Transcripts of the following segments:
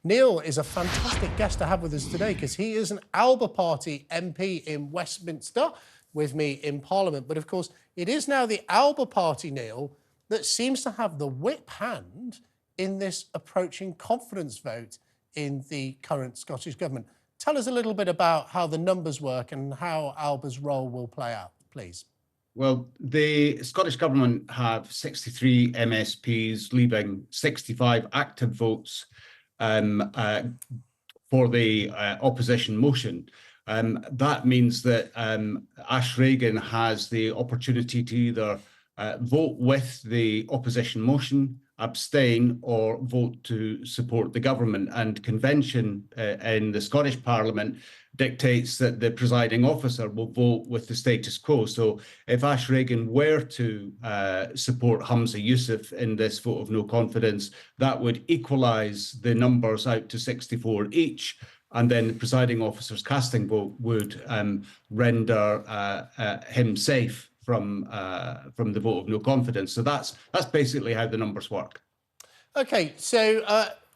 Neale is a fantastic guest to have with us today because he is an Alba Party MP in Westminster with me in Parliament. But of course, it is now the Alba Party, Neale, that seems to have the whip hand in this approaching confidence vote in the current Scottish Government. Tell us a little bit about how the numbers work and how Alba's role will play out, please. Well, the Scottish Government have 63 MSPs, leaving 65 active votes for the opposition motion. That means that Ash Regan has the opportunity to either vote with the opposition motion, abstain, or vote to support the government. And convention in the Scottish Parliament dictates that the presiding officer will vote with the status quo. So if Ash Regan were to support Humza Yousaf in this vote of no confidence, that would equalise the numbers out to 64 each. And then the presiding officer's casting vote would render him safe from the vote of no confidence. So that's basically how the numbers work. OK, so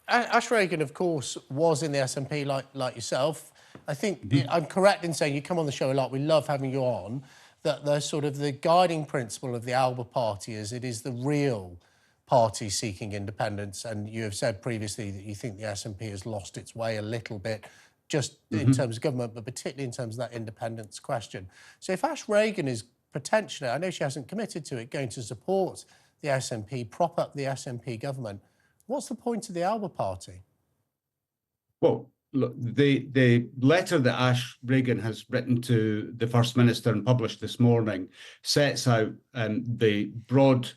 Ash Regan, of course, was in the SNP like yourself. I think I'm correct in saying you come on the show a lot. We love having you on. That the sort of the guiding principle of the Alba Party is it is the real party seeking independence. And you have said previously that you think the SNP has lost its way a little bit, just in terms of government, but particularly in terms of that independence question. So if Ash Regan is potentially, I know she hasn't committed to it, going to support the SNP, prop up the SNP government, what's the point of the Alba Party? Well, look, the letter that Ash Regan has written to the First Minister and published this morning sets out the broad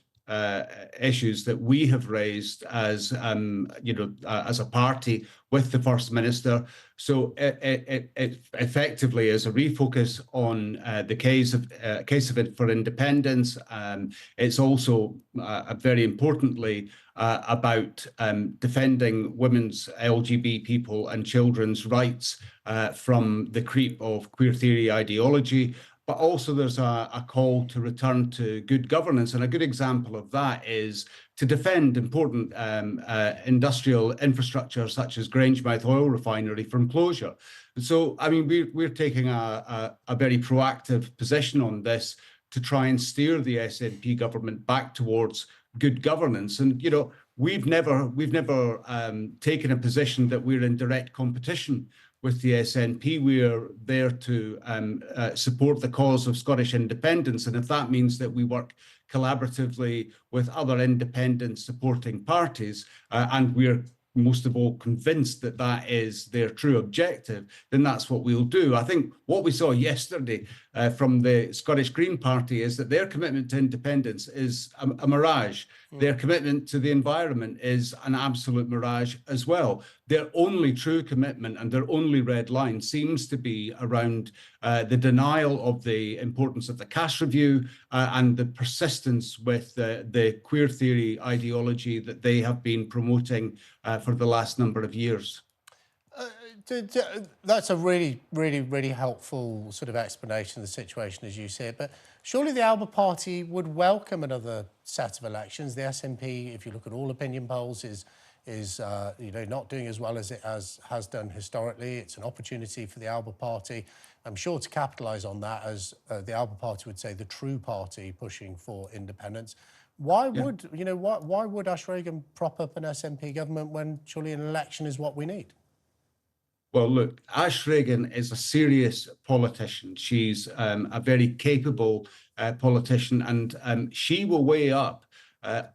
issues that we have raised as as a party with the First Minister. So it effectively is a refocus on the case of it for independence. It's also very importantly about defending women's, LGBT people and children's rights from the creep of queer theory ideology. But also there's a call to return to good governance. And a good example of that is to defend important industrial infrastructure such as Grangemouth Oil Refinery from closure. So, I mean, we're taking a very proactive position on this to try and steer the SNP government back towards good governance. And, you know, we've never taken a position that we're in direct competition with the SNP. We're there to support the cause of Scottish independence. And if that means that we work collaboratively with other independent supporting parties, and we're most of all convinced that that is their true objective, then that's what we'll do. I think what we saw yesterday from the Scottish Green Party is that their commitment to independence is a mirage. Their commitment to the environment is an absolute mirage as well. Their only true commitment and their only red line seems to be around the denial of the importance of the cash review and the persistence with the queer theory ideology that they have been promoting for the last number of years. That's a really helpful sort of explanation of the situation as you see it. But surely the Alba Party would welcome another set of elections. The SNP, if you look at all opinion polls, is not doing as well as it has done historically. It's an opportunity for the Alba Party, I'm sure, to capitalise on that, as the Alba Party would say, the true party pushing for independence. Why would Ash Regan prop up an SNP government when surely an election is what we need? Well, look, Ash Regan is a serious politician. She's a very capable politician, and she will weigh up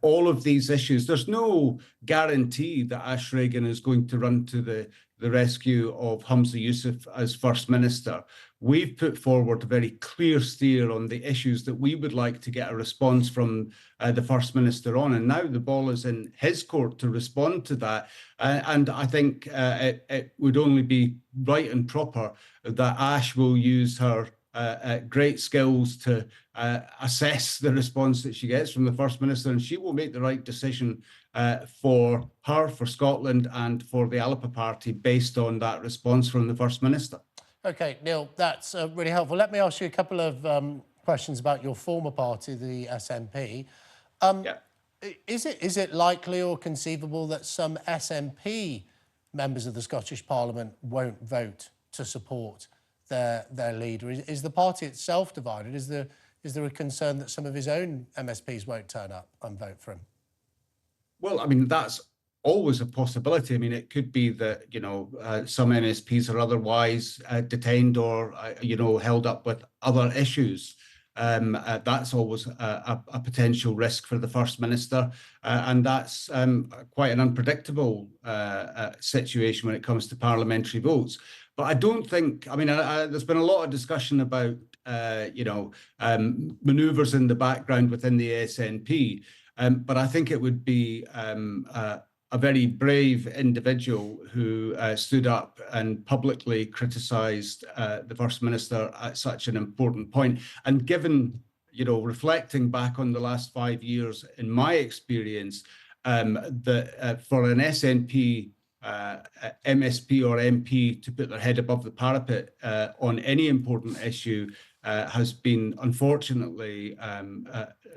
all of these issues. There's no guarantee that Ash Regan is going to run to the rescue of Humza Yousaf as First Minister. We've put forward a very clear steer on the issues that we would like to get a response from the First Minister on. And now the ball is in his court to respond to that. And I think it would only be right and proper that Ash will use her great skills to assess the response that she gets from the First Minister, and she will make the right decision for her, for Scotland, and for the Alba Party based on that response from the First Minister. OK, Neale, that's really helpful. Let me ask you a couple of questions about your former party, the SNP. Is it likely or conceivable that some SNP members of the Scottish Parliament won't vote to support their leader? Is the party itself divided? Is there a concern that some of his own MSPs won't turn up and vote for him? Well, I mean, that's always a possibility. I mean, it could be that, some MSPs are otherwise detained or, held up with other issues. That's always a potential risk for the First Minister. And that's quite an unpredictable situation when it comes to parliamentary votes. But I don't think, I mean, there's been a lot of discussion about, manoeuvres in the background within the SNP. But I think it would be a very brave individual who stood up and publicly criticised the First Minister at such an important point. And given, reflecting back on the last 5 years, in my experience, that for an SNP MSP or MP to put their head above the parapet on any important issue has been, unfortunately,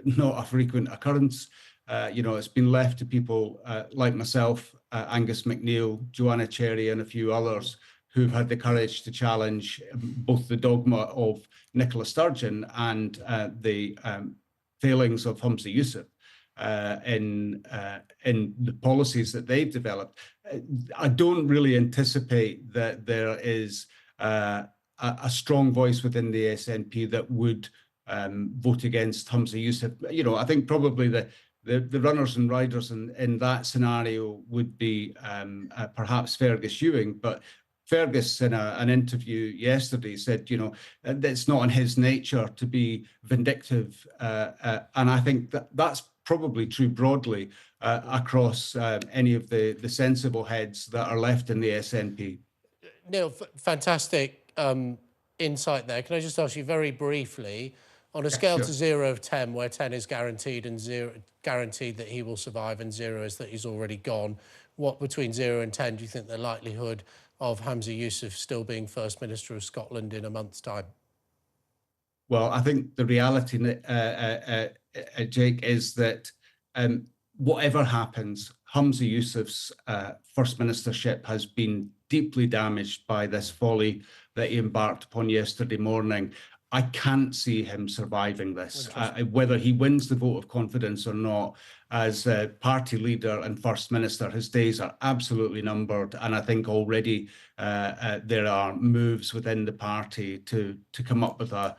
not a frequent occurrence. It's been left to people like myself, Angus MacNeil, Joanna Cherry, and a few others who've had the courage to challenge both the dogma of Nicola Sturgeon and the failings of Humza Yousaf in the policies that they've developed. I don't really anticipate that there is a strong voice within the SNP that would vote against Humza Yousaf. I think probably the runners and riders in that scenario would be perhaps Fergus Ewing, but Fergus, in an interview yesterday, said, it's not in his nature to be vindictive. And I think that's probably true broadly across any of the sensible heads that are left in the SNP. Neale, fantastic insight there. Can I just ask you very briefly, on a scale to 0 of 10, where 10 is guaranteed and 0 guaranteed that he will survive and 0 is that he's already gone, what between 0 and 10 do you think the likelihood of Humza Yousaf still being First Minister of Scotland in a month's time? Well, I think the reality, Jake, is that whatever happens, Humza Yousaf's First Ministership has been deeply damaged by this folly that he embarked upon yesterday morning. I can't see him surviving this. Whether he wins the vote of confidence or not, as party leader and First Minister, his days are absolutely numbered. And I think already there are moves within the party to come up with a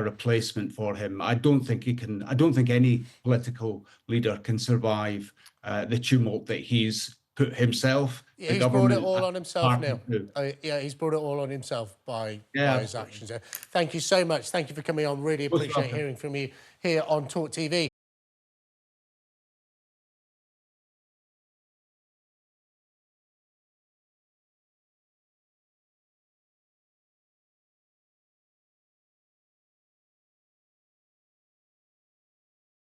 replacement for him. I don't think he can. I don't think any political leader can survive the tumult that he's put himself. Yeah, he's brought it all on himself now. Yeah, he's brought it all on himself by his actions. Thank you so much. Thank you for coming on. Really appreciate hearing from you here on TalkTV.